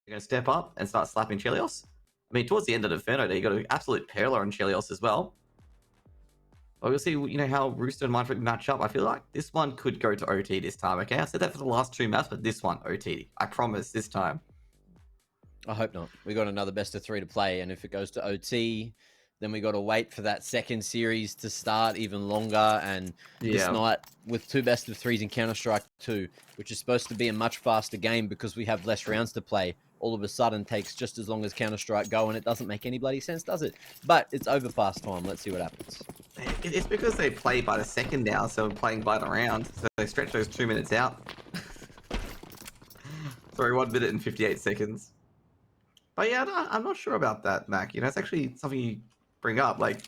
They're going to step up and start slapping Chelios. I mean, towards the end of the Inferno, you got an absolute perler on Chelios as well. But we'll see, how Rooster and Mindfreak match up. I feel like this one could go to OT this time, okay? I said that for the last 2 maps, but this one, OT. I promise, this time. I hope not. We got another best of 3 to play, and if it goes to OT, then we got to wait for that second series to start even longer. And this night, with 2 best of 3s in Counter-Strike 2, which is supposed to be a much faster game because we have less rounds to play, all of a sudden takes just as long as Counter-Strike Go, and it doesn't make any bloody sense, does it? But it's Overpass time. Let's see what happens. It's because they play by the second now, so we're playing by the round. So they stretch those 2 minutes out. Sorry, 1 minute and 58 seconds. But yeah, I'm not sure about that, Mac. It's actually something you bring up. Like,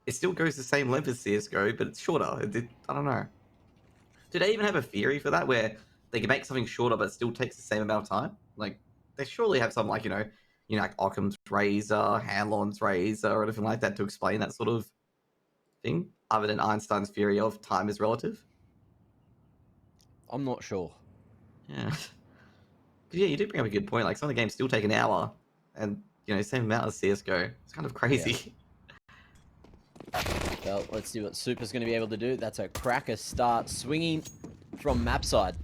it still goes the same length as CSGO, but it's shorter. I don't know. Do they even have a theory for that, where they can make something shorter but it still takes the same amount of time? Like, they surely have some, like, like Occam's razor, Hanlon's razor, or anything like that to explain that sort of thing, other than Einstein's theory of time is relative. I'm not sure. Yeah. Yeah, you did bring up a good point. Like, some of the games still take an hour, and same amount as CS:GO. It's kind of crazy. Yeah. Well, let's see what Super's going to be able to do. That's a cracker start, swinging from map side,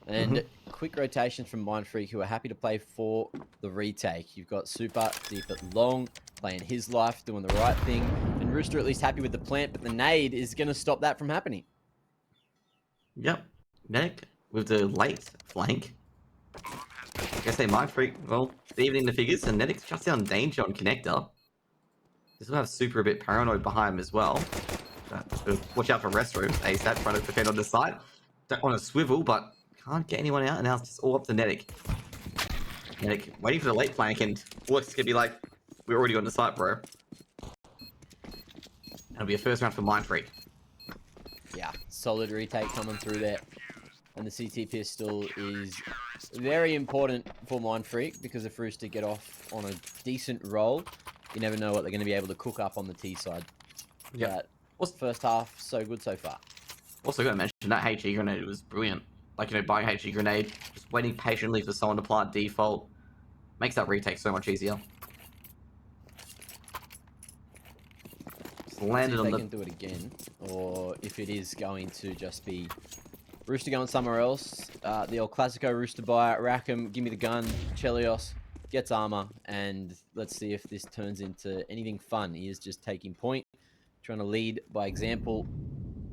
and quick rotations from Mindfreak, who are happy to play for the retake. You've got Super deep at long, playing his life, doing the right thing, and Rooster at least happy with the plant, but the nade is going to stop that from happening. Yep. NETTIK with the late flank. I guess they Mindfreak, well, evening the figures, and NETTIK shuts down danger on connector. This will have Super a bit paranoid behind him as well. Watch out for restroom. ASAP trying to defend on the side. Don't want to swivel, but can't get anyone out, and now it's just all up to NETTIK. NETTIK waiting for the late flank, and Forlex gonna be like, we're already on the site, bro. It'll be a first round for Mindfreak. Yeah, solid retake coming through there. And the CT pistol is very important for Mindfreak, because if Rooster get off on a decent roll, you never know what they're going to be able to cook up on the T side. Yeah. First half, so good so far. Also got to mention that HE grenade was brilliant. Like, buying HE grenade, just waiting patiently for someone to plant default, makes that retake so much easier. Just landed on the... they can do it again, or if it is going to just be Rooster going somewhere else. The old Classico Rooster buy, Rackham, give me the gun, Chelleos gets armor, and let's see if this turns into anything fun. He is just taking point, trying to lead by example,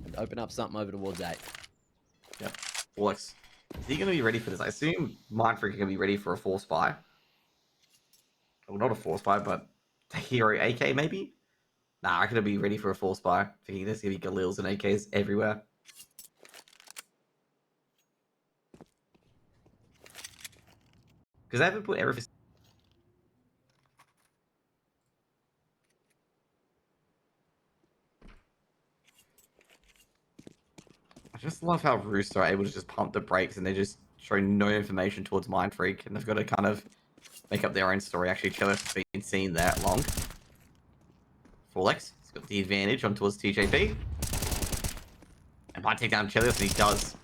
and open up something over towards A. Yep. Forlex. Is he going to be ready for this? I assume Mindfreak are going to be ready for a force buy. Well, not a force buy, but a hero AK maybe? Nah, I could be ready for a force buy. Thinking there's going to be Galils and AKs everywhere. Because they haven't put everything... I just love how Rooster are able to just pump the brakes and they just show no information towards Mindfreak, and they've got to kind of make up their own story. Actually, Chelleos has been seen that long. Forlex, he's got the advantage on towards TJP. And might take down Chelleos, and he does.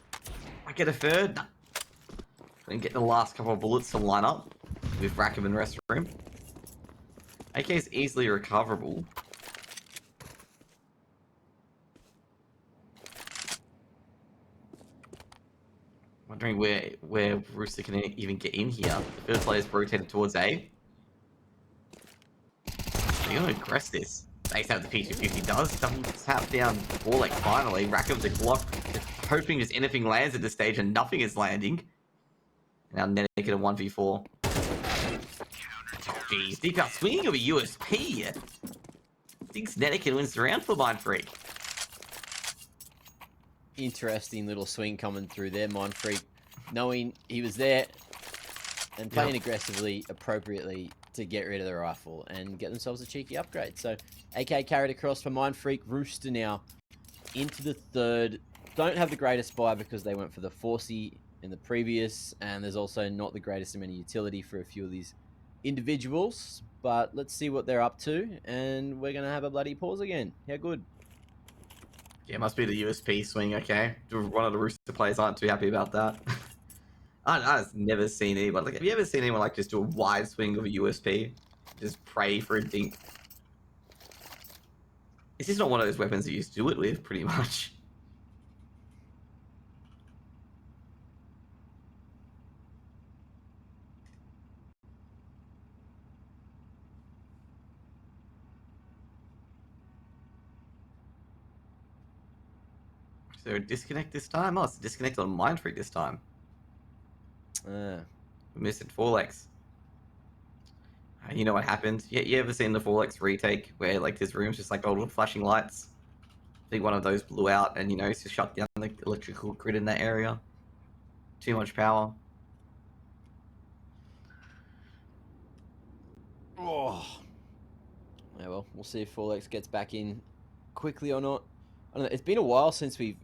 Might get a third. Nah. Couldn't get the last couple of bullets to line up with Rackham and Restroom. AK is easily recoverable. Wondering where Rooster can even get in here. The first player's rotated towards A. They're going to aggress this. Ace out the P250 does. Double tap down Warlake finally. Rackham's a block. Hoping just anything lands at this stage, and nothing is landing. Now NETTIK at a 1v4. Oh, jeez. Deep out swinging of a USP. Thinks NETTIK wins the round for Mindfreak. Interesting little swing coming through there. Mindfreak knowing he was there and playing aggressively, appropriately, to get rid of the rifle and get themselves a cheeky upgrade. So AK carried across for Mindfreak. Rooster now into the third. Don't have the greatest buy because they went for the 4C in the previous, and there's also not the greatest amount of utility for a few of these individuals. But let's see what they're up to, and we're going to have a bloody pause again. How good. Yeah, it must be the USP swing, okay. One of the Rooster players aren't too happy about that. I've never seen anyone like. Have you ever seen anyone like just do a wide swing of a USP, just pray for a dink? It's just not one of those weapons that you just do it with, pretty much. So disconnect this time? Oh, it's disconnect on Mindfreak this time. Uh, We missed it 4x. You know what happened? You ever seen the 4x retake where like this room's just like all the flashing lights? I think one of those blew out and it's just shut down the electrical grid in that area. Too much power. oh. Yeah, well, we'll see if Folex gets back in quickly or not. I don't know. It's been a while since we've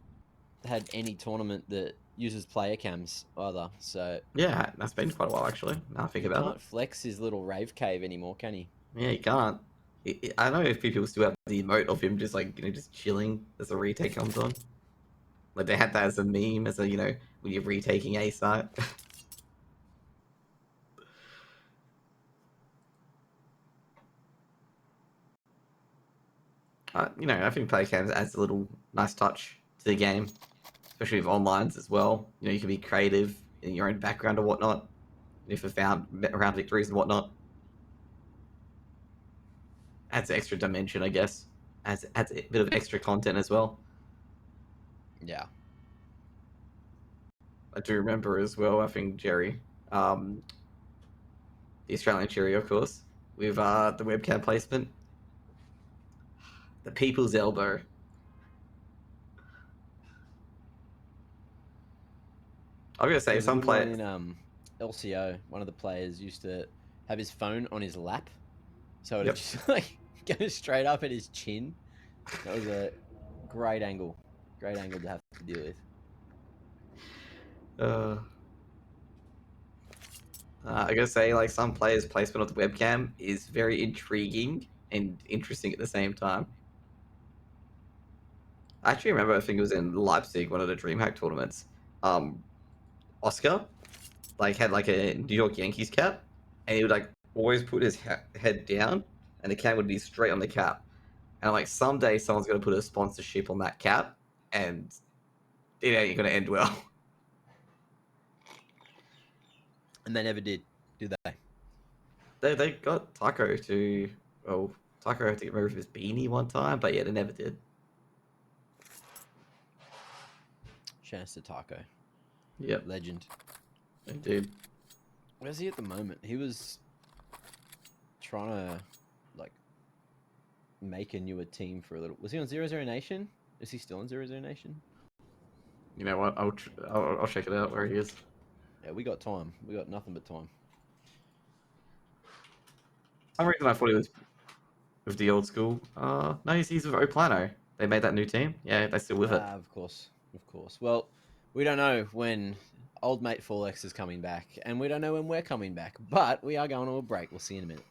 had any tournament that uses player cams either, so Yeah, that's been quite a while actually. Now I think he about can't flex his little rave cave anymore, can he? it. Yeah, you can't. I don't know if people still have the emote of him just like just chilling as the retake comes on. Like they had that as a meme, as a when you're retaking a site. I think player cams adds a little nice touch to the game, especially with onlines as well. You can be creative in your own background or whatnot. If you've found around victories and whatnot, adds extra dimension, I guess. Adds a bit of extra content as well. Yeah. I do remember as well. I think Jerry, the Australian Cherry, of course, with the webcam placement, the people's elbow. I'm gonna say There was a some good one players. in LCO. One of the players used to have his phone on his lap, so it Yep. just like go straight up at his chin. That was a great angle. Great angle to have to deal with. I gotta say, like some players' placement of the webcam is very intriguing and interesting at the same time. I actually remember, I think it was in Leipzig, one of the DreamHack tournaments. Oscar, like had like a New York Yankees cap, and he would like always put his head down, and the cam would be straight on the cap. And I'm like, someday someone's gonna put a sponsorship on that cap, and it ain't gonna end well. And they never did they? They got Taco to, well, Taco had to get rid of his beanie one time, but yeah, they never did. Chance to Taco. Yep, Legend. indeed. Where's he at the moment? He was trying to like make a newer team for a little. Was he on 00 Nation? Is he still on 00 Nation? You know what? I'll check it out where he is. Yeah, we got time. We got nothing but time. Some reason I thought he was with the old school. No, he's with Oplano. They made that new team. Yeah, they're still with it. Of course. Well, we don't know when old mate Folex is coming back, and we don't know when we're coming back, but we are going to a break. We'll see you in a minute.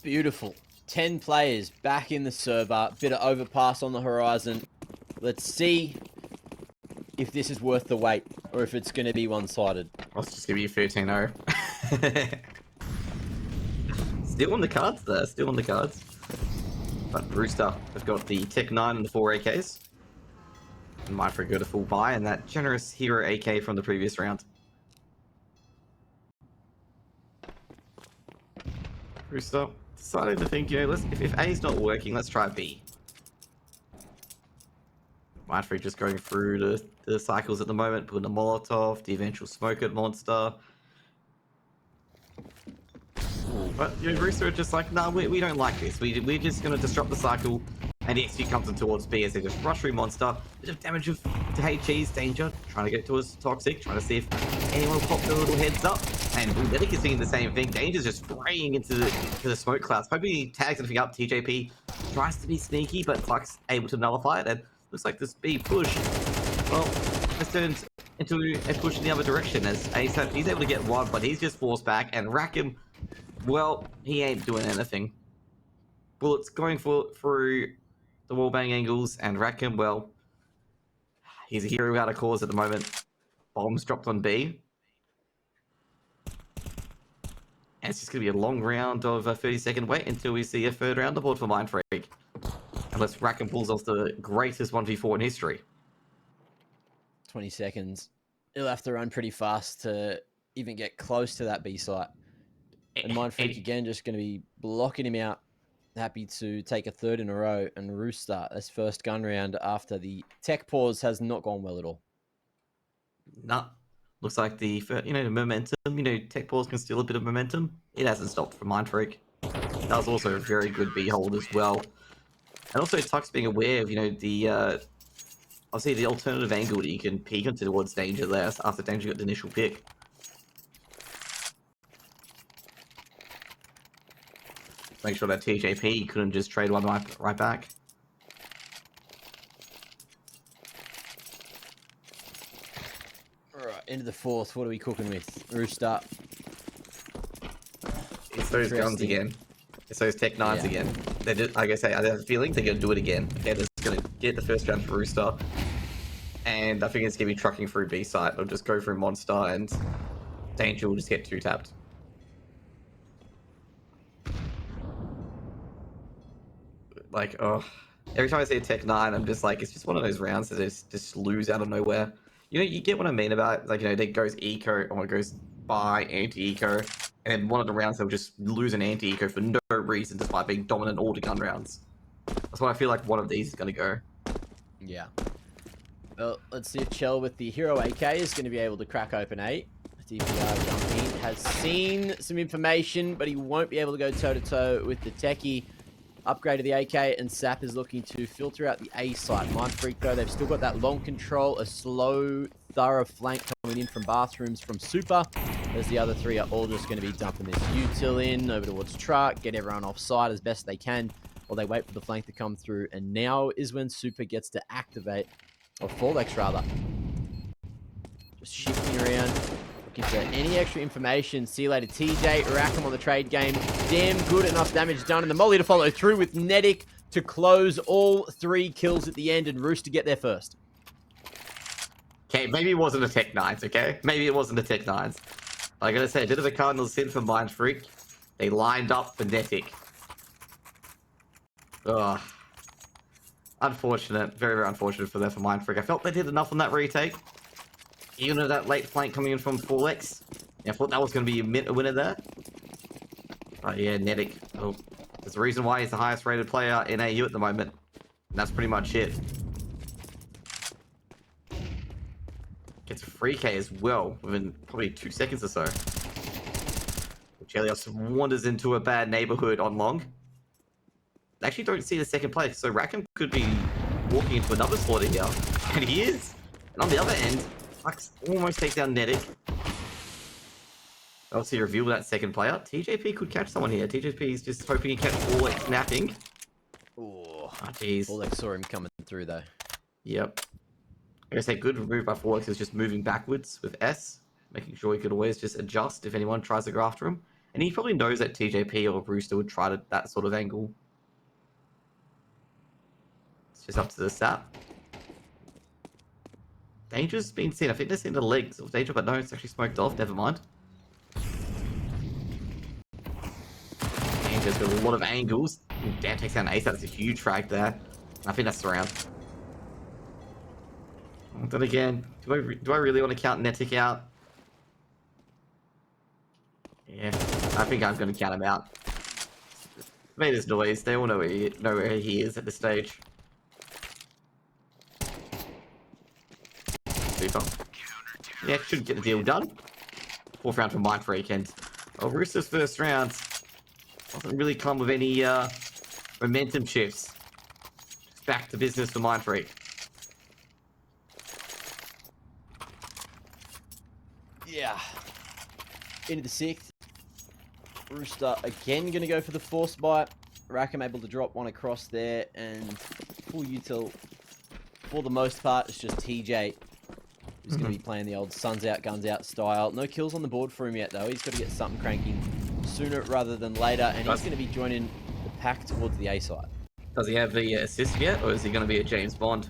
Beautiful. 10 players back in the server. Bit of overpass on the horizon. Let's see if this is worth the wait or if it's going to be one-sided. Let's just give you 13-0. Still on the cards there, still on the cards. But Rooster have got the Tech 9 and the 4 AKs. And Mindfreak got a full buy and that generous hero AK from the previous round. Rooster decided to think, you know, if A's not working, let's try B. Mindfreak just going through the cycles at the moment, putting a Molotov, the eventual smoke at Monster. But you know, Rooster are just like, nah, we don't like this. We're just going to disrupt the cycle. And the XP comes in towards B as they just rush through Monster. Bit of damage to HG's Danger. Trying to get to his Toxic. Trying to see if anyone will pop their little heads up. And NETTIK is seeing the same thing. Danger's just spraying into the smoke clouds. Hoping he tags anything up. TJP tries to be sneaky, but Tuck's able to nullify it, and looks like this B push, well, has turned into a push in the other direction as ASAP, he's able to get one, but he's just forced back, and Rackham, well, he ain't doing anything. Bullets going through the wallbang angles, and Rackham, well, he's a hero without a cause at the moment. Bombs dropped on B. And it's just going to be a long round of a 30-second wait until we see a third round aboard for Mindfreak. Unless Rackham pulls off the greatest 1v4 in history. 20 seconds. He'll have to run pretty fast to even get close to that B site. And Mindfreak again just going to be blocking him out. Happy to take a third in a row. And Rooster, this first gun round after the tech pause has not gone well at all. Nah. Looks like the momentum, tech pause can steal a bit of momentum. It hasn't stopped for Mindfreak. That was also a very good B hold as well. And also Tuck's being aware of, obviously the alternative angle that you can peek into towards Danger there after Danger got the initial pick. Make sure that TJP couldn't just trade one right back. Alright, into the fourth. What are we cooking with? Rooster. It's those guns again. It's those Tech 9s again. They're just, like I say, I have a feeling they're going to do it again. Okay, they're just going to get the first round for Rooster. And I think it's going to be trucking through B site. They'll just go through Monster and Danger will just get 2-tapped. Like, oh. Every time I see a Tech 9, I'm just like, it's just one of those rounds that they just lose out of nowhere. You get what I mean about, like, it goes eco, or it goes by anti-eco, and then one of the rounds they'll just lose an anti-eco for no reason, despite being dominant all the gun rounds. That's why I feel like one of these is going to go. Yeah. Well, let's see if Chell with the Hero AK is going to be able to crack open 8. DPR jumping has seen some information, but he won't be able to go toe-to-toe with the Techie. Upgrade of the AK, and Sap is looking to filter out the A site. Mindfreak, though, they've still got that long control, a slow, thorough flank coming in from bathrooms from Super, as the other three are all just going to be dumping this util in over towards truck, get everyone offside as best they can, while they wait for the flank to come through. And now is when Super gets to activate, or Fallex rather. Just shifting around. For any extra information. See you later, TJ. Rackham on the trade game. Damn good enough damage done. And the molly to follow through with NETTIK to close all 3 kills at the end and Rooster get there first. Okay, maybe it wasn't a Tech 9s, okay? Maybe it wasn't a Tech 9s. I gotta say, a bit of a Cardinal sin for Mindfreak. They lined up for NETTIK. Ugh. Unfortunate. Very, very unfortunate for Mindfreak. I felt they did enough on that retake. Even with that late flank coming in from Fallex. Yeah, I thought that was going to be a winner there. But yeah, NETTIK. Oh, there's a reason why he's the highest rated player in AU at the moment. And that's pretty much it. Gets a free K as well, within probably 2 seconds or so. Chelleos wanders into a bad neighborhood on long. I actually don't see the second play, so Rackham could be walking into another slaughter here. And he is! And on the other end, Lux almost takes down NETTIK. Obviously reveal that second player. TJP could catch someone here. TJP is just hoping he catch Fallex snapping. Oh, jeez. Fallex saw him coming through though. Yep. I guess a good move by Fallex is just moving backwards with S, making sure he could always just adjust if anyone tries to go after him. And he probably knows that TJP or Rooster would try that sort of angle. It's just up to the sap. Danger's been seen. I think they're seeing the legs of Danger, but no, it's actually smoked off. Never mind. Danger's got a lot of angles. Ooh, damn, takes down Ace. That's a huge frag there. I think that's the round. Then again, do I really want to count NETTIK out? Yeah, I think I'm going to count him out. Made his noise. They all know where he is at this stage. Super. Yeah, should get the deal done. 4th round for Mindfreak, and Rooster's first round doesn't really come with any momentum shifts. Just back to business for Mindfreak. Yeah. Into the 6th. Rooster again going to go for the force bite. Rackham able to drop one across there, and full util for the most part. It's just TJ who's going to be playing the old suns out, guns out style. No kills on the board for him yet, though. He's got to get something cranking sooner rather than later, and he's going to be joining the pack towards the A side. Does he have the assist yet, or is he going to be a James Bond?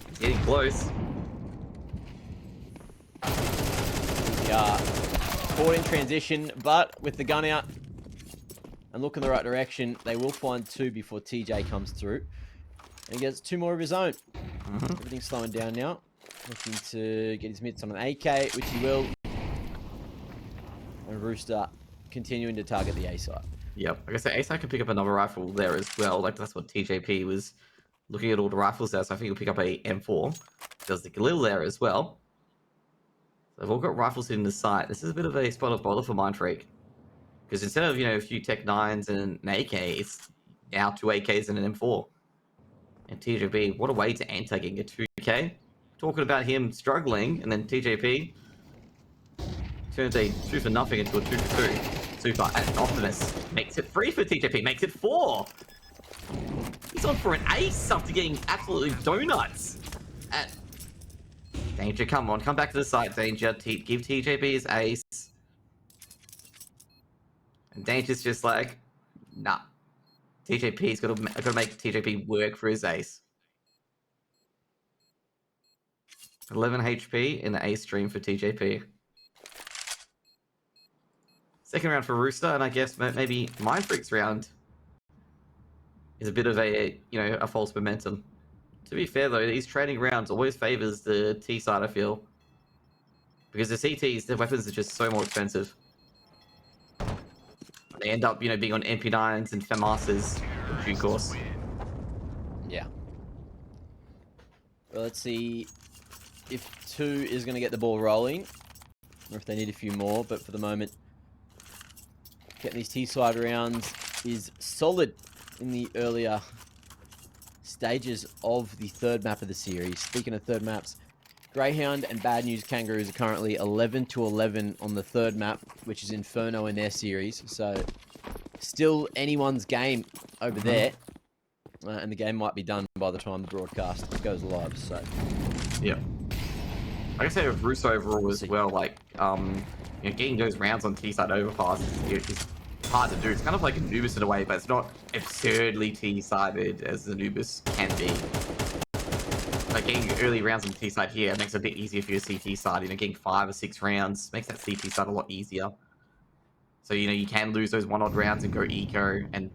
He's getting close. Yeah, caught in transition, but with the gun out and look in the right direction, they will find two before TJ comes through. And he gets two more of his own. Everything's slowing down now. Looking to get his mitts on an AK, which he will. And Rooster continuing to target the A side. Yep, like I said, A side can pick up another rifle there as well. Like that's what TJP was looking at all the rifles there. So I think he'll pick up a M4. Does the Galil there as well. So they've all got rifles in the sight. This is a bit of a spot of bother for Mindfreak. Because instead of, a few Tech 9s and an AK, it's now 2 AKs and an M4. And TJP, what a way to enter getting a 2K. Talking about him struggling, and then TJP turns a 2 for nothing into a 2 for 2. Super, and Optimus makes it 3 for TJP, makes it 4. He's on for an ace after getting absolutely donuts. Danger, come on, come back to the site, Danger. Give TJP his ace. And Danger's just like, nah. TJP's got to make TJP work for his ace. 11 HP in the ace stream for TJP. Second round for Rooster, and I guess maybe Mindfreak's round is a bit of a false momentum. To be fair though, these trading rounds always favors the T side, I feel. Because the CTs, their weapons are just so more expensive. They end up, being on MP9s and FAMASs in due course. Yeah. Well, let's see if 2 is going to get the ball rolling, or if they need a few more. But for the moment, getting these T-side rounds is solid in the earlier stages of the third map of the series. Speaking of third maps, Greyhound and Bad News Kangaroos are currently 11-11 on the third map, which is Inferno in their series. So, still anyone's game over there. And the game might be done by the time the broadcast goes live. So, yeah. Like I said, with Rooster overall as well, getting those rounds on T-side overpass is hard to do. It's kind of like Anubis in a way, but it's not absurdly T-sided as Anubis can be. Like getting early rounds on the T side here makes it a bit easier for your CT side. Getting 5 or 6 rounds makes that CT side a lot easier. So you can lose those 1 odd rounds and go eco and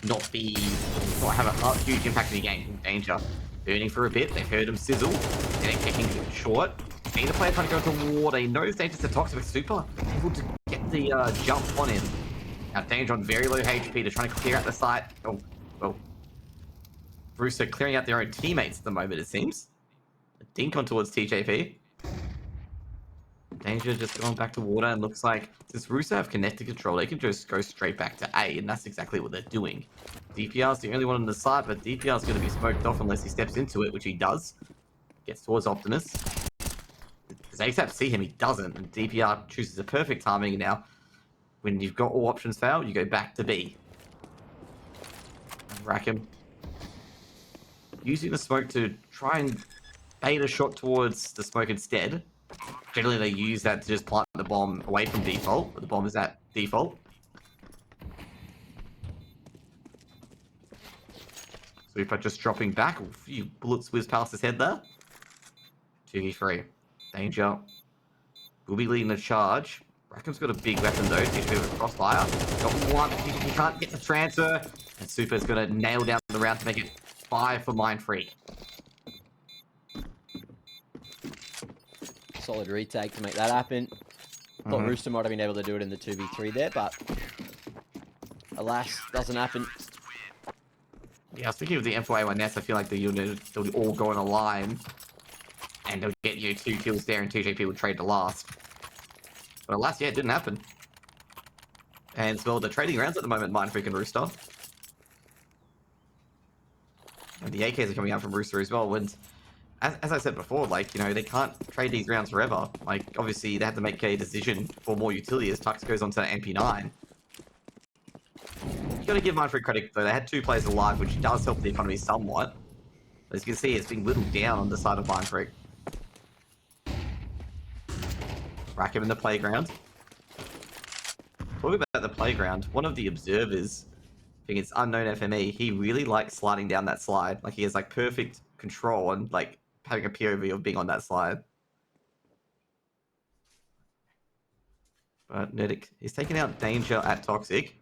not have a huge impact in the game. Danger, burning for a bit. They've heard him sizzle, and they're kicking short. Either player trying to go into water. He knows Danger's a toxic super, able to get the jump on him. Now Danger on very low HP to try to clear out the site. Oh, well. Rooster clearing out their own teammates at the moment, it seems. A dink on towards TJP. Danger just going back to water, and looks like since Rooster have connected control, they can just go straight back to A, and that's exactly what they're doing. DPR's the only one on the side, but DPR's going to be smoked off unless he steps into it, which he does. Gets towards Optimus. Does ASAP see him? He doesn't, and DPR chooses the perfect timing, and now when you've got all options fail, you go back to B. Rack him. Using the smoke to try and bait a shot towards the smoke instead. Generally, they use that to just plant the bomb away from default, but the bomb is at default. Super just dropping back. A few bullets whiz past his head there. 2v3. Danger. Will be leading the charge. Rackham's got a big weapon though. Takes a bit of a crossfire. Got one. He can't get the transfer. And Super's going to nail down the round to make it 5 for Mindfreak. solid retake to make that happen. Thought Rooster might have been able to do it in the 2v3 there, but alas, doesn't happen. Yeah, speaking of the M4A1 Nets, I feel like they'll all go on a line and they'll get you 2 kills there and 2 GP will trade the last. But alas, yeah, it didn't happen. And so they're trading rounds at the moment, Mindfreak and Rooster. And the AKs are coming out from Rooster as well. And as I said before, like, you know, they can't trade these rounds forever. Like, obviously, they have to make a decision for more utility as Tux goes onto MP9. got to give Mindfreak credit, though. They had 2 players alive, which does help the economy somewhat. But as you can see, it's being whittled down on the side of Mindfreak. Rack him in the playground. Talking about the playground, one of the observers, I think it's Unknown FME, he really likes sliding down that slide. Like, he has, like, perfect control and, like, having a POV of being on that slide. But NETTIK, he's taking out Danger at Toxic.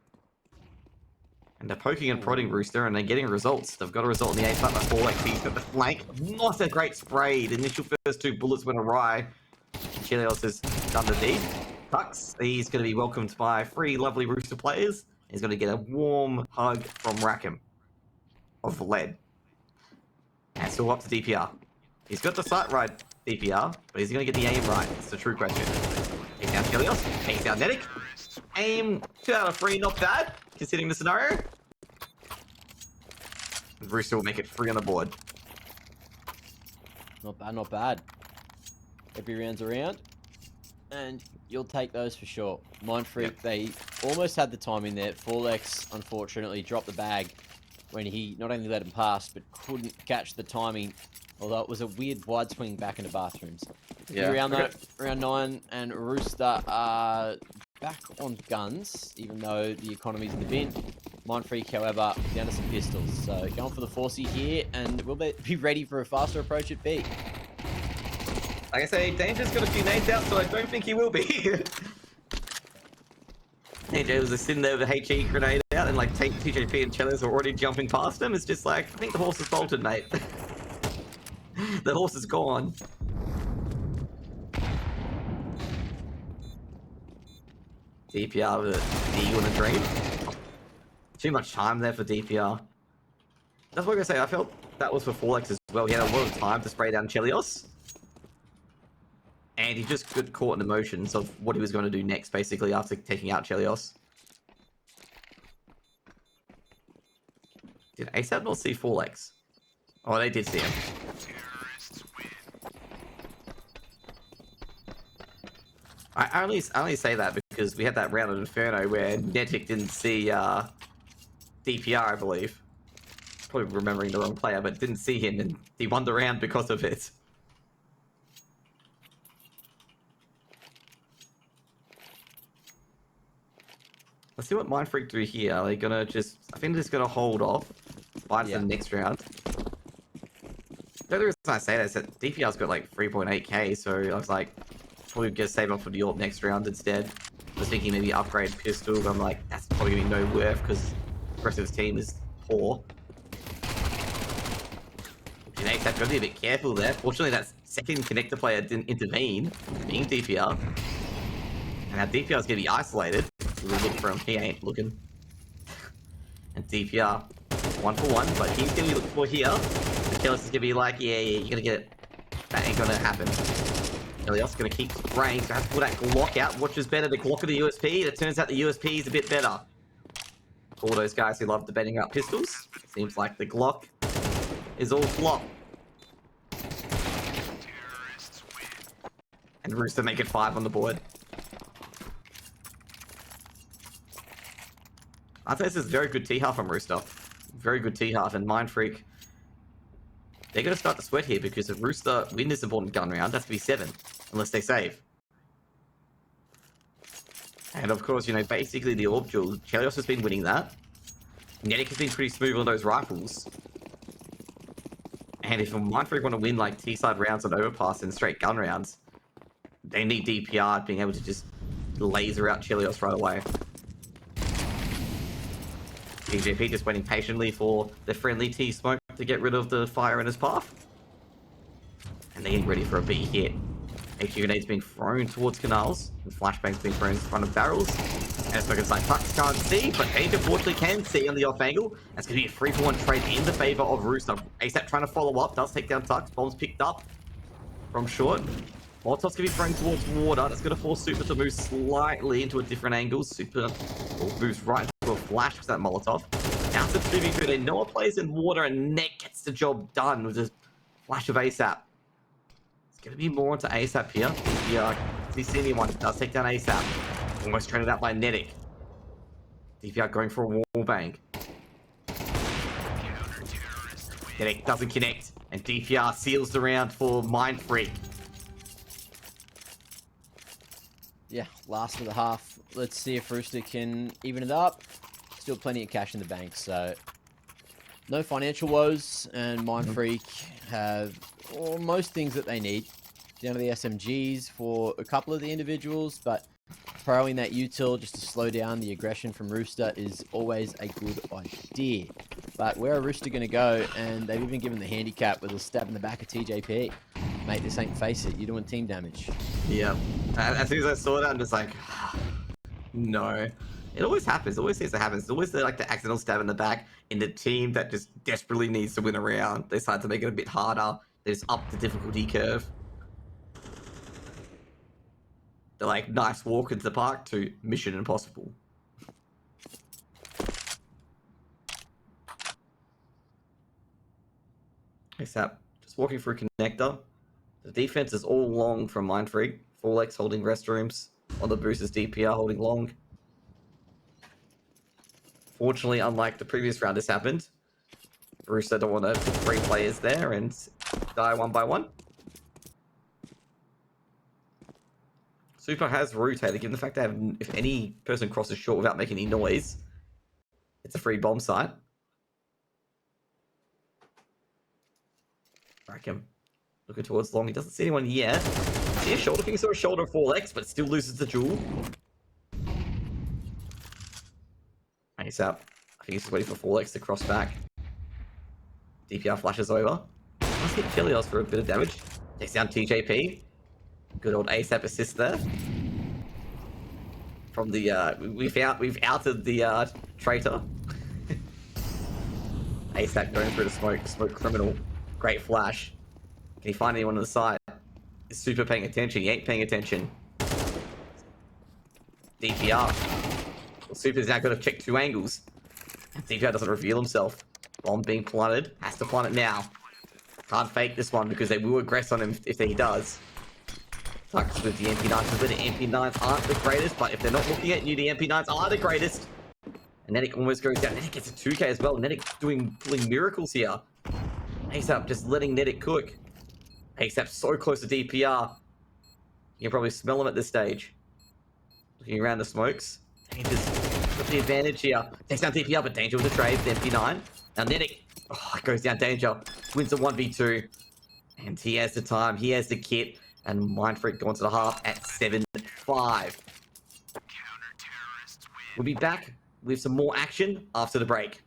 And they're poking and prodding Rooster, and they're getting results. They've got a result in the A side by 4x. He's got the flank. Not a great spray. The initial first 2 bullets went awry. Chelleos has done the deed. Tux, he's going to be welcomed by 3 lovely Rooster players. He's going to get a warm hug from Rackham of lead. And still up to DPR. He's got the sight right, DPR, but he's going to get the aim right. It's the true question. He's down Chelleos. He's down NETTIK. Aim 2 out of 3, not bad, considering the scenario. Rooster will make it 3 on the board. Not bad, not bad. Every round's around, and you'll take those for sure. Mindfreak, yep. They almost had the timing there. Forlex, unfortunately, dropped the bag when he not only let him pass, but couldn't catch the timing, although it was a weird wide swing back into bathrooms. Yeah. Round 9, and Rooster are back on guns, even though the economy's in the bin. Mindfreak, however, down to some pistols. So going for the 4C here, and will they be ready for a faster approach at B? Like I say, Danger's got a few nades out, so I don't think he will be. AJ was just sitting there with a HE grenade out, and like TJP and Chelleos are already jumping past him. It's just like, I think the horse is bolted, mate. The horse is gone. DPR with an eagle and a dream. Too much time there for DPR. That's what I'm gonna say. I felt that was for Forlex as well. He had a lot of time to spray down Chelleos. And he just got caught in the motions of what he was going to do next, basically, after taking out Chelleos. Did ASAP not see Forlex? Oh, they did see him. I only say that because we had that round of Inferno where NETTIK didn't see DPR, I believe. Probably remembering the wrong player, but didn't see him, and he won the round because of it. Let's see what Mindfreak do here. Are they gonna just... I think they're just gonna hold off. Fight for the next round. The other reason I say that is that DPR's got like 3.8k, so I was like, probably gonna save up for the AWP next round instead. I was thinking maybe upgrade pistol, but I'm like, that's probably gonna be no worth because the rest of his team is poor. And ASAP gotta be a bit careful there. Fortunately, that second connector player didn't intervene, being DPR. And now DPR's gonna be isolated. We'll look for him. He ain't looking. And DPR, 1 for 1, but he's gonna be looking for here. The Chelleos is gonna be like, yeah, you're gonna get it. That ain't gonna happen. Chelleos gonna keep spraying, so have to pull that Glock out. Which is better, the Glock or the USP? It turns out the USP is a bit better. For all those guys who love debating out pistols, seems like the Glock is all flop. And Rooster make it 5 on the board. I think this is very good T-half from Rooster. Very good T-half, and Mindfreak, they're going to start to sweat here because if Rooster win this important gun round, that's to be 7, unless they save. And of course, you know, basically the AWP duel, Chelleos has been winning that. NETTIK has been pretty smooth on those rifles. And if Mindfreak want to win like T-side rounds on Overpass and straight gun rounds, they need DPR being able to just laser out Chelleos right away. TJP just waiting patiently for the friendly T-smoke to get rid of the fire in his path. And they're getting ready for a B hit. HE grenades being thrown towards canals, and flashbangs being thrown in front of barrels. And it's looking like Tux can't see, but Danger fortunately can see on the off angle. That's going to be a 3-for-1 trade in the favor of Rooster. ASAP trying to follow up, does take down Tux. Bombs picked up from short. Molotov's going to be thrown towards water. That's going to force Super to move slightly into a different angle. Super moves right into a flash with that Molotov. Now it's a 2v2. They know a player's in water, and Net gets the job done with a flash of ASAP. It's going to be more onto ASAP here. The senior one does take down ASAP. Almost traded out by NETTIK. DPR going for a warm bang. NETTIK doesn't connect, and DPR seals the round for Mindfreak. Yeah, last of the half. Let's see if Rooster can even it up. Still plenty of cash in the bank, so no financial woes, and Mindfreak have most things that they need. Down to the SMGs for a couple of the individuals, but throwing that util just to slow down the aggression from Rooster is always a good idea. But where are Rooster going to go? And they've even given the handicap with a stab in the back of TJP. Mate, this ain't face it. You're doing team damage. Yeah. As soon as I saw that, I'm just like, no. It always happens. It always seems to happen. It's always like the accidental stab in the back in the team that just desperately needs to win a round. They decide to make it a bit harder. They just up the difficulty curve. They're like, nice walk into the park to Mission Impossible. Except, just walking through connector. The defense is all long from Mindfreak. 4x holding restrooms. On the boosters, DPR holding long. Fortunately, unlike the previous round, this happened. Rooster don't want to put 3 players there and die one by one. Super has rotated, given the fact that if any person crosses short without making any noise, it's a free bomb site. Rackham looking towards long. He doesn't see anyone yet. See a shoulder. He saw a shoulder 4x, but still loses the duel. He's out. I think he's just waiting for 4x to cross back. DPR flashes over. Let's hit Chelleos for a bit of damage. Takes down TJP. Good old ASAP assist there. From the we've outed the traitor. ASAP going through the smoke criminal. Great flash. Can he find anyone on the side? Is Super paying attention? He ain't paying attention. DPR. Well, Super's now got to check 2 angles. DPR doesn't reveal himself. Bomb being planted. Has to plant it now. Can't fake this one because they will aggress on him if he does. Tucks with the MP9s. The MP9s aren't the greatest, but if they're not looking at you, the MP9s are the greatest. And NETTIK almost goes down. NETTIK gets a 2k as well. NETTIK pulling miracles here. ASAP just letting NETTIK cook. ASAP so close to DPR. You can probably smell him at this stage. Looking around the smokes. Danger's got the advantage here. Takes down DPR, but Danger with the trade. The MP9. Now NETTIK goes down Danger. Wins a 1v2. And he has the time. He has the kit. And Mindfreak going to the half at 7-5. We'll be back with some more action after the break.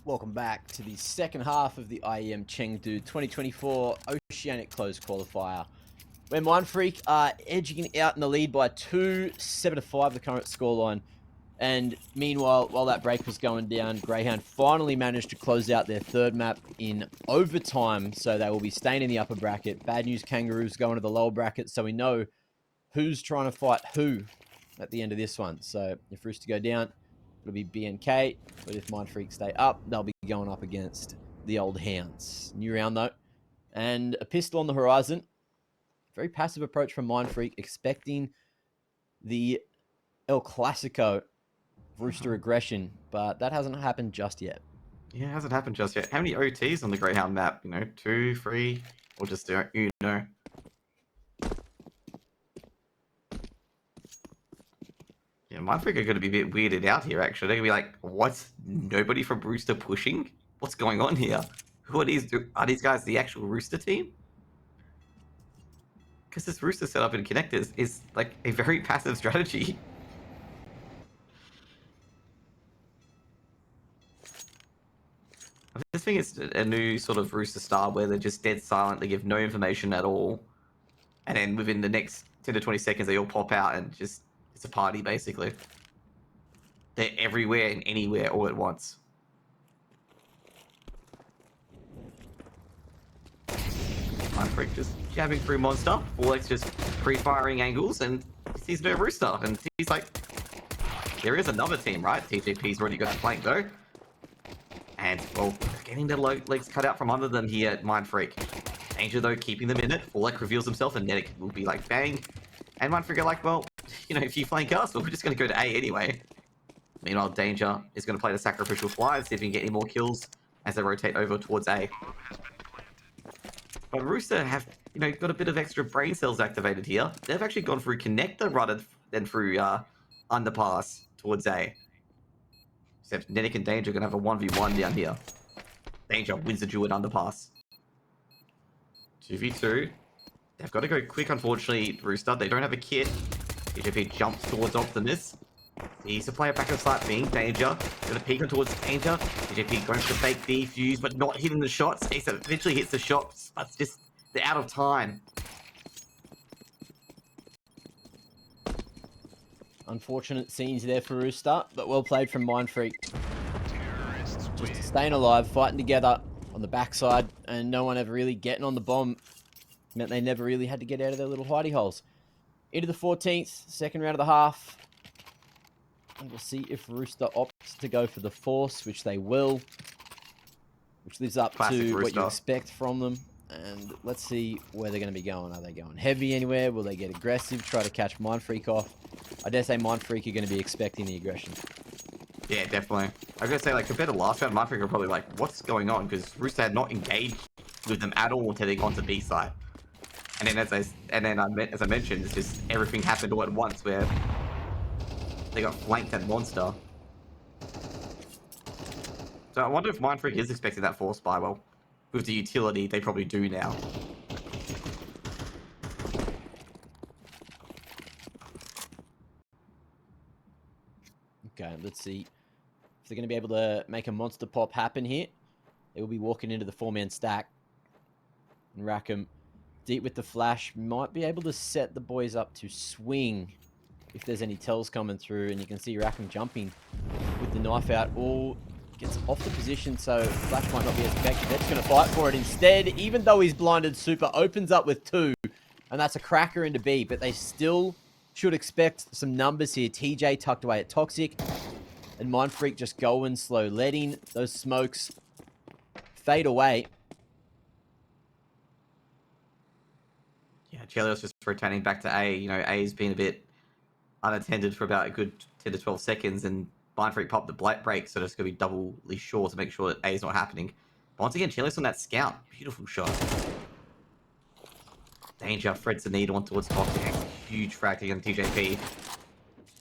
Welcome back to the second half of the IEM Chengdu 2024 Oceanic Closed Qualifier, where Mindfreak are edging out in the lead by 2, 7-5, the current scoreline. And meanwhile, while that break was going down, Greyhound finally managed to close out their third map in overtime, so they will be staying in the upper bracket. Bad news, Kangaroos going to the lower bracket, so we know who's trying to fight who at the end of this one. So if Rooster go down, it'll be BNK, but if Mindfreak stay up, they'll be going up against the old hounds. New round though, and a pistol on the horizon. Very passive approach from Mindfreak, expecting the El Clasico Rooster aggression, but that hasn't happened just yet. Yeah, it hasn't happened just yet. How many OTs on the Greyhound map? 2, 3, or just uno? Yeah, Mindfreak are going to be a bit weirded out here, actually. They're going to be like, what's nobody from Rooster pushing? What's going on here? Who are these? Are these guys the actual Rooster team? Because this Rooster setup in connectors is like a very passive strategy. I just think it's a new sort of Rooster style where they're just dead silent, they give no information at all, and then within the next 10 to 20 seconds they all pop out and just, it's a party basically. They're everywhere and anywhere all at once. Mindfreak just jabbing through Monster, Forlex just pre-firing angles, and he sees no Rooster, and he's like, there is another team, right? TJP's already got a flank though. And, well, getting their legs cut out from under them here at Mindfreak. Danger, though, keeping them in it. Forlex reveals himself, and NETTIK will be like, bang. And Mindfreak are like, well, if you flank us, well, we're just going to go to A anyway. Meanwhile, Danger is going to play the sacrificial fly and see if he can get any more kills as they rotate over towards A. But Rooster have, got a bit of extra brain cells activated here. They've actually gone through connector rather than through underpass towards A. Except NETTIK and Danger are going to have a 1v1 down here. Danger wins the duel at underpass. 2v2. They've got to go quick, unfortunately, Rooster. They don't have a kit. TJP jumps towards Optimus. He's to play a backup slight being Danger. Gonna peek on towards Danger. TJP going for the fake defuse, but not hitting the shots. Ace eventually hits the shots, but it's just, they're out of time. Unfortunate scenes there for Rooster, but well played from Mindfreak. Just staying alive, fighting together on the backside, and no one ever really getting on the bomb. Meant they never really had to get out of their little hidey holes. Into the 14th, second round of the half. And we'll see if Rooster opts to go for the Force, which they will. Which lives up Classic to Rooster. what you expect from them. And let's see where they're going to be going. Are they going heavy anywhere? Will they get aggressive, try to catch Mindfreak off? I dare say Mindfreak are going to be expecting the aggression. Yeah, definitely. I was going to say, compared to last round, Mindfreak are probably like, what's going on? Because Rooster had not engaged with them at all until they got to B side. And then as I mentioned, it's just everything happened all at once where they got flanked at Monster. So I wonder if Mindfreak is expecting that force buy. Well, with the utility, they probably do now. Okay, let's see if they're going to be able to make a monster pop happen here. They will be walking into the 4-man stack. And Rackham, deep with the flash, might be able to set the boys up to swing if there's any tells coming through. And you can see Rackham jumping with the knife out. All gets off the position, so flash might not be as effective. They're just going to fight for it instead. Even though he's blinded, Super opens up with 2. And that's a cracker into B. But they still should expect some numbers here. TJ tucked away at Toxic. And Mindfreak just going slow, letting those smokes fade away. Yeah, Chelleos just rotating back to A. A's been a bit unattended for about a good 10 to 12 seconds, and Mindfreak popped the break, so it's going to be doubly sure to make sure that A is not happening. But once again, Chelleos on that scout. Beautiful shot. Danger threads the needle on towards Toxic. Huge frag against TJP.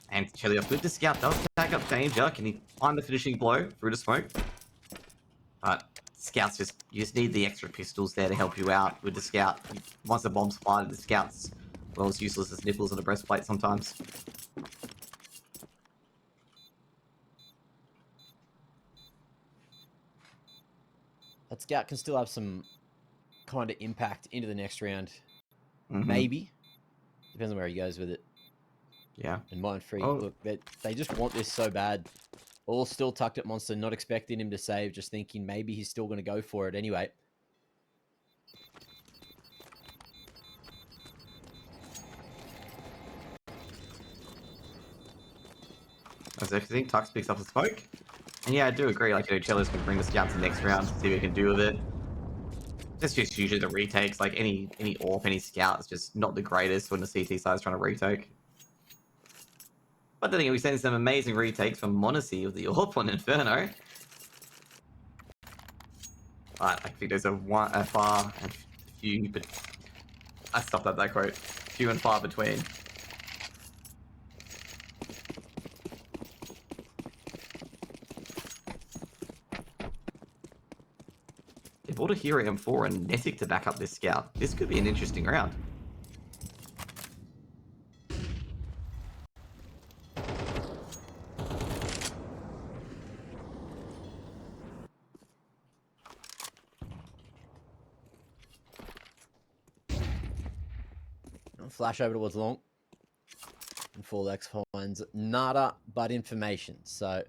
And Chelleos with the scout does tag up Danger. Can he find the finishing blow through the smoke? But scouts you just need the extra pistols there to help you out with the scout. Once the bomb's fired, the scout's well as useless as nipples on a breastplate sometimes. That scout can still have some kind of impact into the next round. Mm-hmm. Maybe. Depends on where he goes with it. Yeah. And Mindfreak, Oh. look, they just want this so bad. All still tucked at Monster, not expecting him to save, just thinking maybe he's still going to go for it anyway. I think Tux picks up the smoke. And yeah, I do agree. Like, Chelleos can bring the scout to the next round, see what he can do with it. That's just usually the retakes. Like, any AWP, any scout is just not the greatest when the CT side is trying to retake. But then again, we've seen some amazing retakes from Monacy of the AWP on Inferno. But I think there's a far and few, but I stopped at that quote. Few and far between. They bought a hero M4 and NETTIK to back up this scout. This could be an interesting round. Flash over towards long. And Full-X finds nada but information. So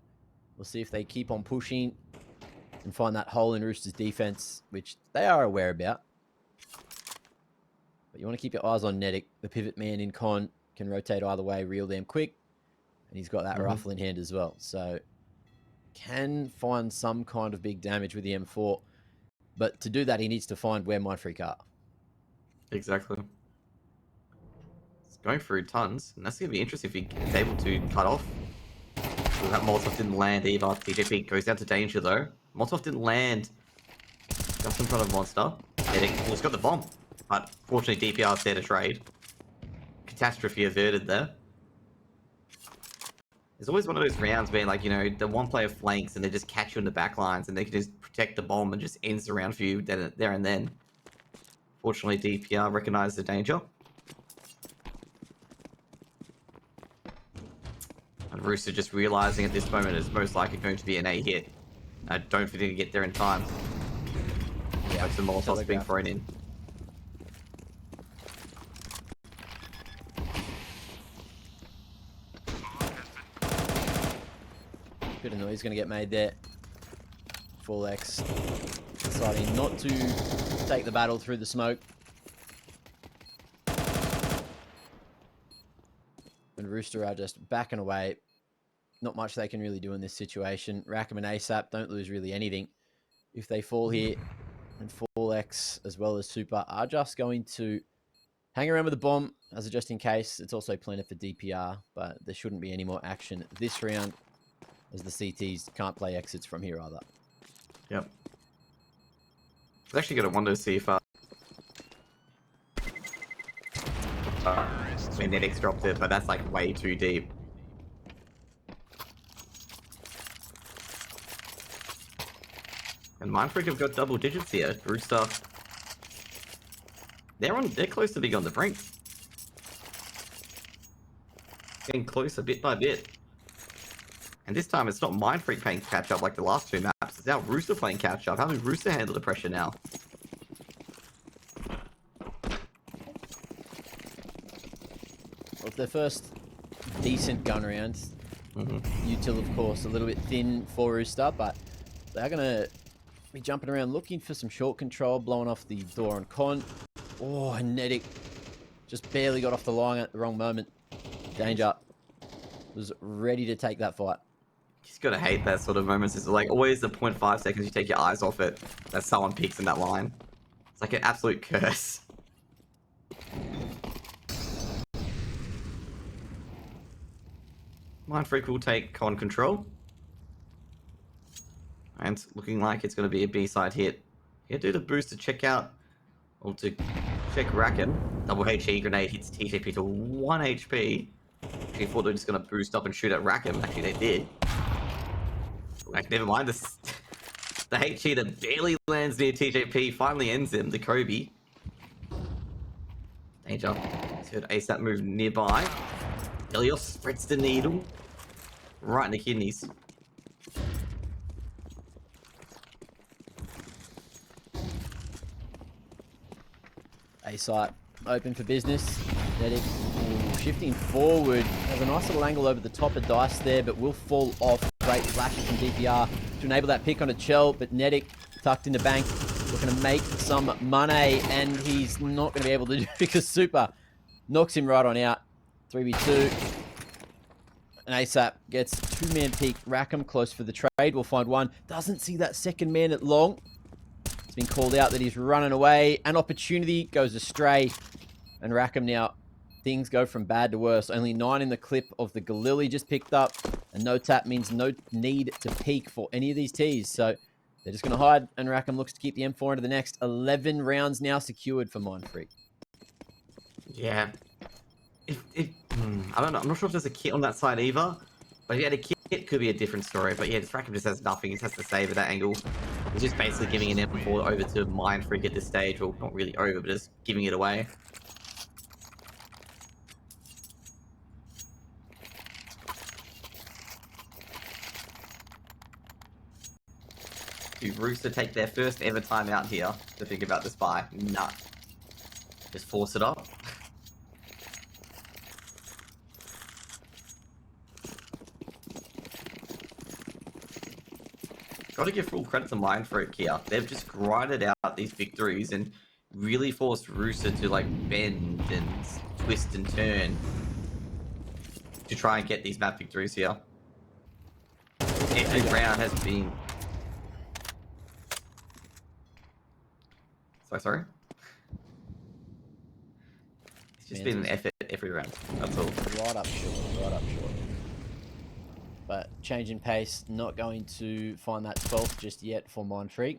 we'll see if they keep on pushing and find that hole in Rooster's defense, which they are aware about. But you want to keep your eyes on NETTIK. The pivot man in con can rotate either way real damn quick. And he's got that rifle in hand as well. So can find some kind of big damage with the M4. But to do that, he needs to find where Mindfreak are. Exactly. It's going through tons, and that's going to be interesting if he's able to cut off. So that Molotov didn't land either. TJP goes down to danger though. Molotov didn't land just in front of Monster. He's got the bomb, but fortunately DPR's there to trade. Catastrophe averted there. There's always one of those rounds where, like, the one player flanks and they just catch you in the back lines and they can just protect the bomb and just ends the round for you there and then. Fortunately, DPR recognized the danger. And Rooster just realizing at this moment it's most likely going to be an A hit. I don't think they can get there in time. Yeah, like some Molotovs being thrown in. Bit of noise going to get made there. Full-X deciding not to take the battle through the smoke. And Rooster are just backing away. Not much they can really do in this situation. Rackham and ASAP don't lose really anything. If they fall here, and Full-X as well as Super are just going to hang around with the bomb as a just in case. It's also planted for DPR, but there shouldn't be any more action this round as the CTs can't play exits from here either. Yep. I was actually going to wonder to see if when NETTIK's dropped it, but that's like way too deep. And Mindfreak have got double digits here. Rooster, they're close to being on the brink. Getting closer bit by bit. And this time it's not Mindfreak playing catch up like the last two maps. It's now Rooster playing catch up. How does Rooster handle the pressure now? Well, their first decent gun round. Util, of course, a little bit thin for Rooster, but they're going to be jumping around looking for some short control, blowing off the door on con. Oh, and NETTIK just barely got off the line at the wrong moment. Danger was ready to take that fight. He's got to hate that sort of moments. It's like always the 0.5 seconds you take your eyes off it that someone peeks in that line. It's like an absolute curse. Mindfreak will take con control. And looking like it's going to be a B-side hit. You do the boost to check out, or to check Rackham. Double HE grenade hits TJP to 1 HP. Actually thought they were just going to boost up and shoot at Rackham. Actually, they did. Like, never mind. The HE that barely lands near TJP finally ends him. The Kobe. Danger. Good ASAP move nearby. Chelleos spreads the needle. Right in the kidneys. A-site open for business. NETTIK shifting forward. Has a nice little angle over the top of Dice there, but will fall off. Great flashes from DPR to enable that pick on a Chell, but NETTIK tucked in the bank, looking to make some money, and he's not going to be able to do it because Super knocks him right on out. 3v2. And ASAP gets two-man peak. Rackham close for the trade. We'll find one. Doesn't see that second man at long. It's been called out that he's running away. An opportunity goes astray. And Rackham now, things go from bad to worse. Only 9 in the clip of the Galili just picked up. And no tap means no need to peak for any of these Ts. So they're just going to hide. And Rackham looks to keep the M4 into the next 11 rounds now secured for Mindfreak. Yeah. I don't know. I'm not sure if there's a kit on that side either. But if he had a kit, it could be a different story. But yeah, this Rackham just has nothing. He just has to save at that angle. He's just basically giving an M4 over to Mindfreak at this stage. Well, not really over, but just giving it away. Do Rooster take their first ever time out here to think about this buy? Nah. Just force it up. Gotta give full credit to Mindfreak here. They've just grinded out these victories and really forced Rooster to like bend and twist and turn to try and get these map victories here. Every round has been... Sorry? It's just been an effort every round. That's all. Right up short, right up short. But change in pace, not going to find that 12th just yet for Mindfreak.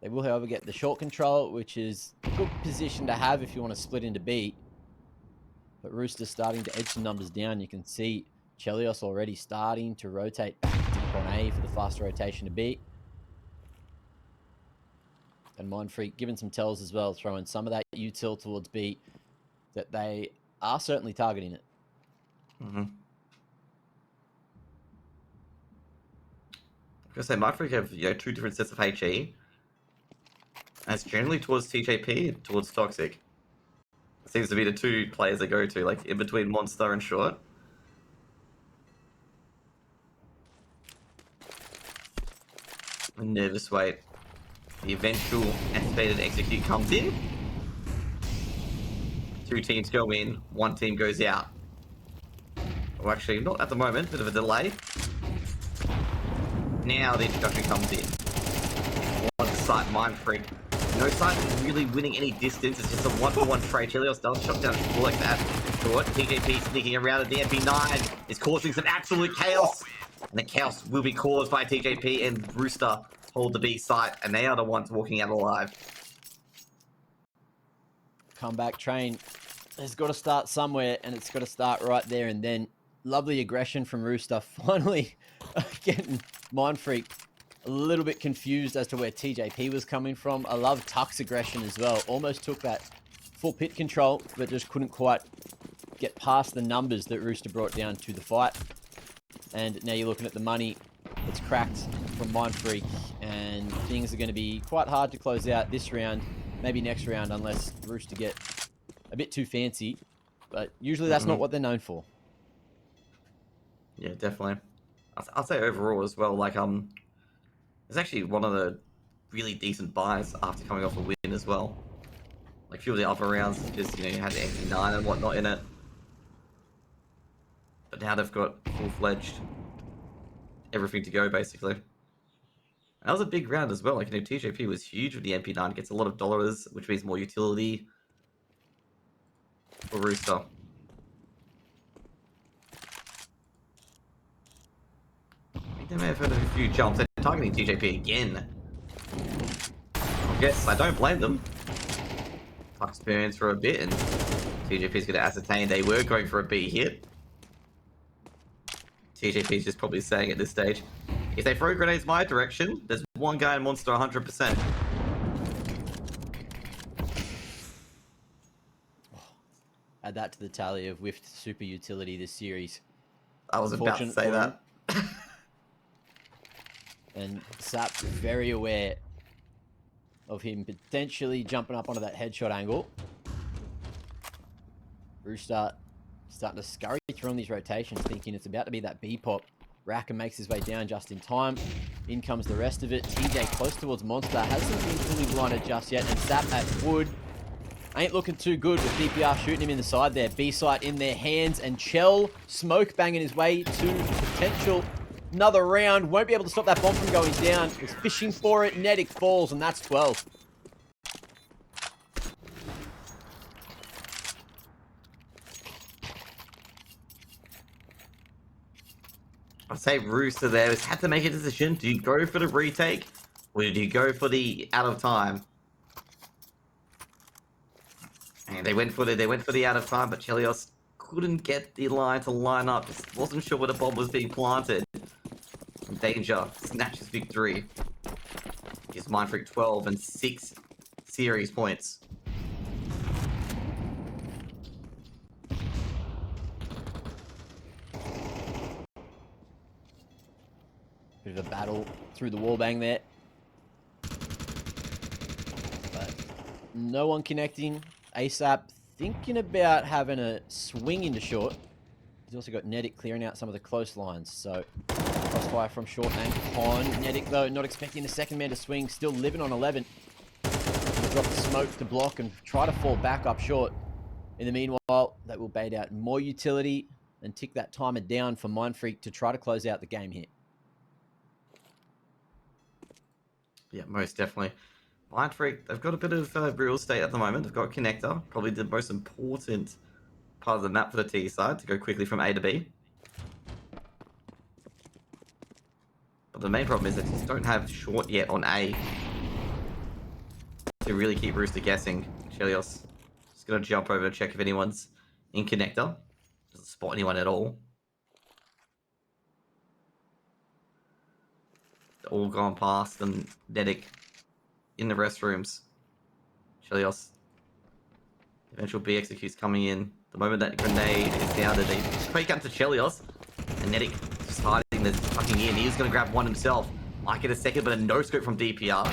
They will, however, get the short control, which is a good position to have if you want to split into B. But Rooster's starting to edge some numbers down. You can see Chelleos already starting to rotate back deep on A for the faster rotation to B. And Mindfreak giving some tells as well, throwing some of that util towards B, that they are certainly targeting it. Mm-hmm. I was gonna say, Mindfreak have two different sets of HE. And it's generally towards TJP and towards Toxic. It seems to be the two players they go to, like in between Monster and Short. A nervous wait. The eventual activated execute comes in. Two teams go in, one team goes out. Well, actually, not at the moment, bit of a delay. Now the introduction comes in. One site Mindfreak. No site is really winning any distance. It's just a one-for-one trade. Chelleos does shut down a like that. Short. TJP sneaking around at the MP9 is causing some absolute chaos. And the chaos will be caused by TJP and Rooster hold the B site, and they are the ones walking out alive. Comeback train has got to start somewhere, and it's got to start right there and then. Lovely aggression from Rooster, finally getting Mindfreak a little bit confused as to where TJP was coming from. I love Tuck's aggression as well. Almost took that full pit control, but just couldn't quite get past the numbers that Rooster brought down to the fight. And now you're looking at the money that's cracked from Mindfreak, and things are going to be quite hard to close out this round, maybe next round, unless Rooster get a bit too fancy. But usually that's not what they're known for. Yeah, definitely. I'll say overall as well, like, it's actually one of the really decent buys after coming off a win as well. Like, a few of the other rounds, just, you had the MP9 and whatnot in it. But now they've got full-fledged everything to go, basically. And that was a big round as well. Like, TJP was huge with the MP9. Gets a lot of dollars, which means more utility for Rooster. I think they may have had a few jumps. They're targeting TJP again. I guess I don't blame them. Tough experience for a bit, and TJP's going to ascertain they were going for a B hit. TJP's just probably saying at this stage, if they throw grenades my direction, there's one guy in Monster 100%. Add that to the tally of whiffed super utility this series. I was about to say that. And Sap very aware of him potentially jumping up onto that headshot angle. Rooster starting to scurry through on these rotations, thinking it's about to be that B-pop. Rackham makes his way down just in time. In comes the rest of it. TJ close towards Monster. Hasn't been fully blinded just yet. And Sap at Wood. Ain't looking too good with DPR shooting him in the side there. B-site in their hands. And Chell smoke banging his way to potential another round. Won't be able to stop that bomb from going down. Was fishing for it. NETTIK falls, and that's 12. I'd say Rooster there has had to make a decision. Do you go for the retake, or do you go for the out of time? And they went for the out of time, but Chelleos couldn't get the line to line up. Just wasn't sure where the bomb was being planted. Danger snatches victory. Gives Mindfreak 12 and 6 series points. Bit of a battle through the wallbang there. But no one connecting. ASAP thinking about having a swing into short. He's also got NETTIK clearing out some of the close lines. So crossfire from short and on. NETTIK though not expecting the second man to swing. Still living on 11. Drop the smoke to block and try to fall back up short. In the meanwhile, that will bait out more utility and tick that timer down for Mindfreak to try to close out the game here. Yeah, most definitely. Mindfreak, they've got a bit of real estate at the moment. They've got Connector, probably the most important part of the map for the T side to go quickly from A to B. But the main problem is that they just don't have short yet on A to really keep Rooster guessing. Chelleos just gonna jump over to check if anyone's in Connector. Doesn't spot anyone at all. They're all gone past and NETTIK in the restrooms. Chelleos. Eventual B executes coming in. The moment that grenade is down to the fake up to Chelleos. And NETTIK just hiding this fucking in. He's gonna grab one himself. Might get a second, but a no scope from DPR.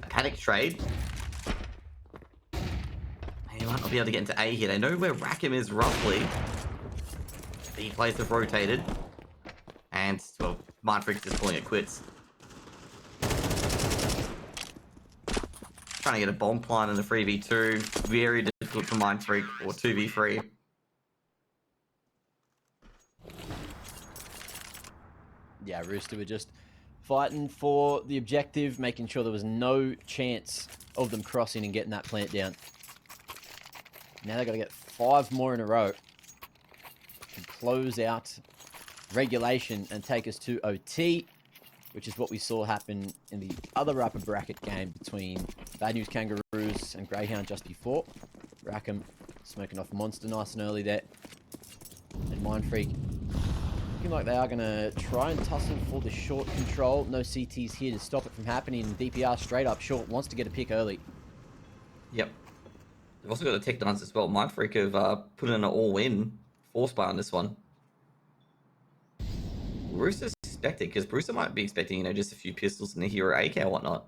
A panic trade. He might not be able to get into A here. They know where Rackham is roughly. B players have rotated. And, well, Mindfreak's just calling it quits. Trying to get a bomb plant in the 3v2. Very difficult for Mindfreak, or 2v3. Yeah, Rooster were just fighting for the objective, making sure there was no chance of them crossing and getting that plant down. Now they've got to get 5 more in a row to close out regulation and take us to OT, which is what we saw happen in the other upper bracket game between Bad News Kangaroos and Greyhound just before. Rackham smoking off Monster nice and early there. And Mindfreak looking like they are going to try and tussle for the short control. No CTs here to stop it from happening. DPR straight up short wants to get a pick early. Yep. They've also got the tech dance as well. Mindfreak have put in an all-in force bar on this one. Rooster's expecting, because Rooster might be expecting, you know, just a few pistols and a hero AK or whatnot.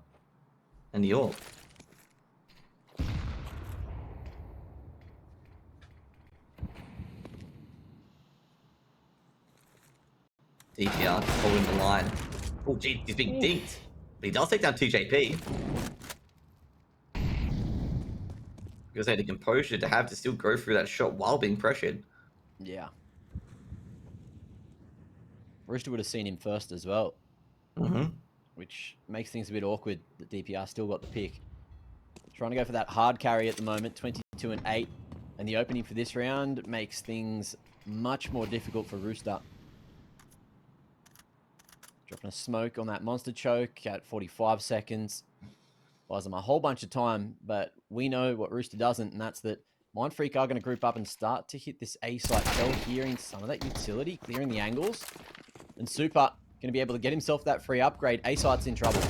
And the AWP. DPR holding the line. Oh, gee, he's being dinked. But he does take down TJP. Because they had the composure to have to still go through that shot while being pressured. Yeah. Rooster would have seen him first as well. Which makes things a bit awkward that DPR still got the pick. Trying to go for that hard carry at the moment, 22 and 8. And the opening for this round makes things much more difficult for Rooster. Dropping a smoke on that monster choke at 45 seconds. Buys them a whole bunch of time, but we know what Rooster doesn't, and that's that Mindfreak are going to group up and start to hit this A site. Shell hearing some of that utility, clearing the angles. And Super going to be able to get himself that free upgrade. A site's in trouble.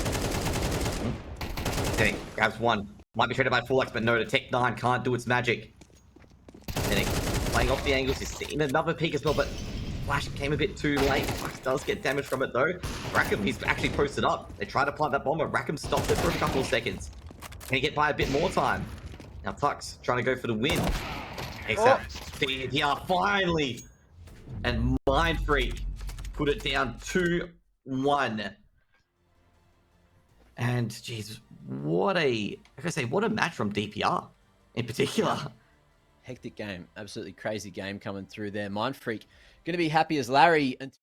Okay, grabs one. Might be traded by Full X, but no, the Tech 9 can't do its magic. Then playing off the angles, he's seeing another peek as well, but Flash came a bit too late. Flash does get damage from it though. Rackham, he's actually posted up. They try to plant that bomb, but Rackham stopped it for a couple of seconds. Can he get by a bit more time? Now Tux trying to go for the win. Takes Oh. out DDR finally. And Mindfreak put it down 2-1. And geez, what a match from DPR in particular. Hectic game, absolutely crazy game coming through there. Mindfreak going to be happy as Larry. And